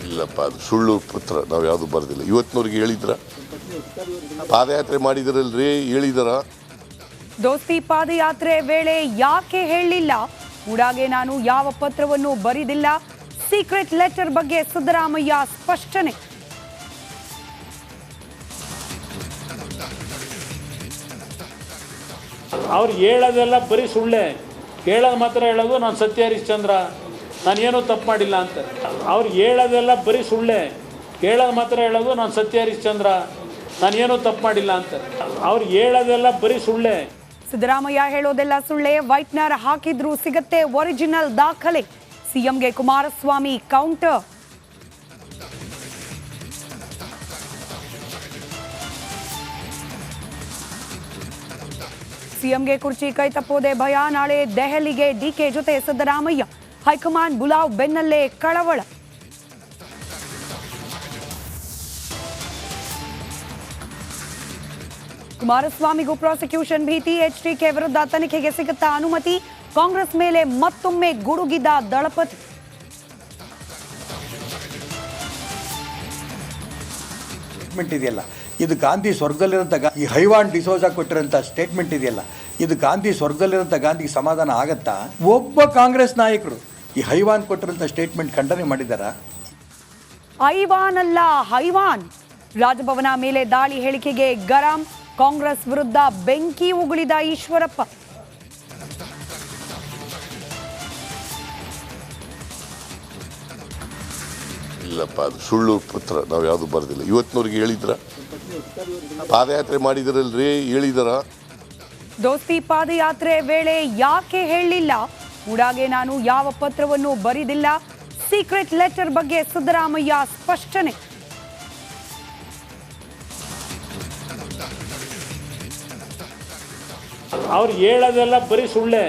ಇಲ್ಲಪ್ಪ, ಅದು ಸುಳ್ಳು ಪತ್ರ ನಾವು ಯಾವುದು ಬರೆದಿಲ್ಲ. ಇವತ್ತಿನವ್ರಿಗೆ ಹೇಳಿದ್ರ? ಪಾದಯಾತ್ರೆ ಮಾಡಿದ್ರಲ್ರಿ, ಹೇಳಿದಾರ? ದೋಸ್ತಿ ಪಾದಯಾತ್ರೆ ವೇಳೆ ಯಾಕೆ ಹೇಳಿಲ್ಲ? ಉಡಾಗೆ ನಾನು ಯಾವ ಪತ್ರವನ್ನು ಬರೆದಿಲ್ಲ. ಸೀಕ್ರೆಟ್ ಲೆಟರ್ ಬಗ್ಗೆ ಸಿದ್ದರಾಮಯ್ಯ ಸ್ಪಷ್ಟನೆ. ಅವ್ರು ಹೇಳೋದೆಲ್ಲ ಬರೀ ಸುಳ್ಳೆ. ಹೇಳೋದು ಮಾತ್ರ ಹೇಳೋದು ನಾನು ಸತ್ಯ ಹರಿಶ್ಚಂದ್ರ, ನಾನೇನೂ ತಪ್ಪು ಮಾಡಿಲ್ಲ ಅಂತ. ಅವ್ರು ಹೇಳೋದೆಲ್ಲ ಬರೀ ಸುಳ್ಳೆ. ಹೇಳೋದು ಮಾತ್ರ ಹೇಳೋದು ನಾನು ಸತ್ಯ ಹರಿಶ್ಚಂದ್ರ, ನಾನೇನೂ ತಪ್ಪು ಮಾಡಿಲ್ಲ ಅಂತ. ಅವ್ರು ಹೇಳೋದೆಲ್ಲ ಬರೀ ಸುಳ್ಳೆ. ಸಿದ್ದರಾಮಯ್ಯ ಹೇಳೋದೆಲ್ಲ ಸುಳ್ಳೆ. ವೈಟ್ನರ್ ಹಾಕಿದ್ರು ಸಿಗತ್ತೆ ಒರಿಜಿನಲ್ ದಾಖಲೆ. ಸಿಎಂಗೆ ಕುಮಾರಸ್ವಾಮಿ ಕೌಂಟರ್. ಸಿಎಂಗೆ ಕುರ್ಚಿ ಕೈ ತಪ್ಪೋದೆ ಭಯ. ನಾಳೆ ದೆಹಲಿಗೆ ಡಿಕೆ ಜೊತೆ ಸಿದ್ದರಾಮಯ್ಯ. ಹೈಕಮಾಂಡ್ ಬುಲಾವ್ ಬೆನ್ನಲ್ಲೇ ಕಳವಳ. ಕುಮಾರಸ್ವಾಮಿಗೂ ಪ್ರಾಸಿಕ್ಯೂಷನ್ ಭೀತಿ. ಎಚ್ಡಿಕೆ ವಿರುದ್ಧ ತನಿಖೆಗೆ ಸಿಗುತ್ತಾ ಅನುಮತಿ? ಕಾಂಗ್ರೆಸ್ ಮೇಲೆ ಮತ್ತೊಮ್ಮೆ ಗುಡುಗಿದ ದಳಪತಿ. ಸ್ಟೇಟ್ಮೆಂಟ್ ಇದೆಯಲ್ಲ, ಇದು ಗಾಂಧಿ ಸ್ವರ್ಗದಲ್ಲಿರೋಂಥ ಈ ಹೈವಾನ್ ಡಿಸೋಜಾ ಕೊಟ್ಟಿರೋಂಥ ಸ್ಟೇಟ್ಮೆಂಟ್ ಇದೆಯಲ್ಲ, ಇದು ಗಾಂಧಿ ಸ್ವರ್ಗದಲ್ಲಿರೋಂಥ ಗಾಂಧಿಗೆ ಸಮಾಧಾನ ಆಗತ್ತಾ? ಒಬ್ಬ ಕಾಂಗ್ರೆಸ್ ನಾಯಕರು ಈ ಹೈವಾನ್ ಕೊಟ್ಟಿರೋಂಥ ಸ್ಟೇಟ್ಮೆಂಟ್ ಖಂಡನೆ ಮಾಡಿದಾರಾ? ಐವಾನ್ ಅಲ್ಲ, ಹೈವಾನ್. ರಾಜಭವನ ಮೇಲೆ ದಾಳಿ ಹೇಳಿಕೆಗೆ ಗರಂ. ಕಾಂಗ್ರೆಸ್ ವಿರುದ್ಧ ಬೆಂಕಿ ಉಗುಳಿದ ಈಶ್ವರಪ್ಪ. ಇಲ್ಲಪ್ಪ, ಅದು ಸುಳ್ಳು ಪತ್ರ ನಾವು ಯಾವುದು ಬರೆದಿಲ್ಲ. ಇವತ್ತಿನವ್ರಿಗೆ ಹೇಳಿದ್ರ? ಪಾದಯಾತ್ರೆ ಮಾಡಿದ್ರಲ್ರಿ, ಹೇಳಿದಾರ? ದೋಸ್ತಿ ಪಾದಯಾತ್ರೆ ವೇಳೆ ಯಾಕೆ ಹೇಳಿಲ್ಲ? ಉಡಾಗೆ ನಾನು ಯಾವ ಪತ್ರವನ್ನು ಬರೆದಿಲ್ಲ. ಸೀಕ್ರೆಟ್ ಲೆಟರ್ ಬಗ್ಗೆ ಸಿದ್ದರಾಮಯ್ಯ ಸ್ಪಷ್ಟನೆ. ಅವ್ರು ಹೇಳೋದೆಲ್ಲ ಬರೀ ಸುಳ್ಳೆ.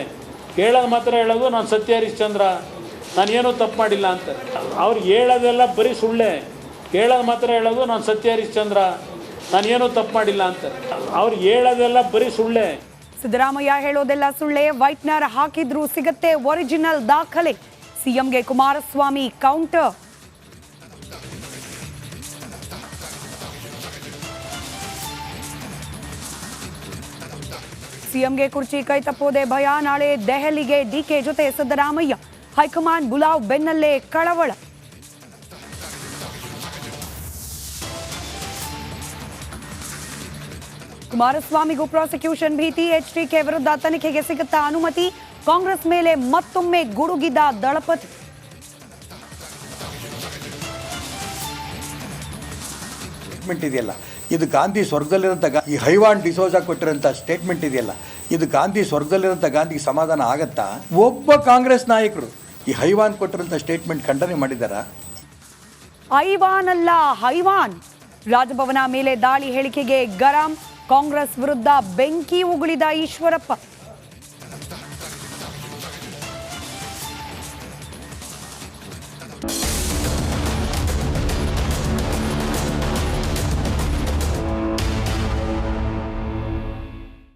ಹೇಳೋದು ಮಾತ್ರ ಹೇಳೋದು ನಾನು ಸತ್ಯ ಹರಿಶ್ಚಂದ್ರ, ನಾನೇನೂ ತಪ್ಪು ಮಾಡಿಲ್ಲ ಅಂತ. ಅವ್ರು ಹೇಳೋದೆಲ್ಲ ಬರೀ ಸುಳ್ಳೆ. ಹೇಳೋದು ಮಾತ್ರ ಹೇಳೋದು ನಾನು ಸತ್ಯ ಹರಿಶ್ಚಂದ್ರ, ನಾನೇನೂ ತಪ್ಪು ಮಾಡಿಲ್ಲ ಅಂತ. ಅವ್ರು ಹೇಳೋದೆಲ್ಲ ಬರೀ ಸುಳ್ಳೆ. ಸಿದ್ದರಾಮಯ್ಯ ಹೇಳೋದೆಲ್ಲ ಸುಳ್ಳೆ. ವೈಟ್ನರ್ ಹಾಕಿದ್ರು ಸಿಗತ್ತೆ ಒರಿಜಿನಲ್ ದಾಖಲೆ. ಸಿಎಂಗೆ ಕುಮಾರಸ್ವಾಮಿ ಕೌಂಟರ್. ಸಿಎಂಗೆ ಕುರ್ಚಿ ಕೈ ತಪ್ಪೋದೆ ಭಯ. ನಾಳೆ ದೆಹಲಿಗೆ ಡಿಕೆ ಜೊತೆ ಸಿದ್ದರಾಮಯ್ಯ. ಹೈಕಮಾಂಡ್ ಬುಲಾವ್ ಬೆನ್ನಲ್ಲೇ ಕಳವಳ. ಕುಮಾರಸ್ವಾಮಿಗೂ ಪ್ರಾಸಿಕ್ಯೂಷನ್ ಭೀತಿ. ಎಚ್ಡಿಕೆ ವಿರುದ್ಧ ತನಿಖೆಗೆ ಸಿಗುತ್ತಾ ಅನುಮತಿ? ಕಾಂಗ್ರೆಸ್ ಮೇಲೆ ಮತ್ತೊಮ್ಮೆ ಗುಡುಗಿದ ದಳಪತಿ. ಸ್ಟೇಟ್ಮೆಂಟ್ ಇದೆಯಲ್ಲ, ಇದು ಗಾಂಧಿ ಸ್ವರ್ಗದಲ್ಲಿರೋಂಥ ಈ ಹೈವಾನ್ ಡಿಸೋಜಾ ಕೊಟ್ಟಿರೋಂಥ ಸ್ಟೇಟ್ಮೆಂಟ್ ಇದೆಯಲ್ಲ, ಇದು ಗಾಂಧಿ ಸ್ವರ್ಗದಲ್ಲಿರೋಂಥ ಗಾಂಧಿಗೆ ಸಮಾಧಾನ ಆಗತ್ತಾ? ಒಬ್ಬ ಕಾಂಗ್ರೆಸ್ ನಾಯಕರು ಈ ಹೈವಾನ್ ಕೊಟ್ಟಿರೋಂಥ ಸ್ಟೇಟ್ಮೆಂಟ್ ಖಂಡನೆ ಮಾಡಿದಾರಾ? ಐವಾನ್ ಅಲ್ಲ, ಹೈವಾನ್. ರಾಜಭವನ ಮೇಲೆ ದಾಳಿ ಹೇಳಿಕೆಗೆ ಗರಂ. ಕಾಂಗ್ರೆಸ್ ವಿರುದ್ಧ ಬೆಂಕಿ ಉಗುಳಿದ ಈಶ್ವರಪ್ಪ.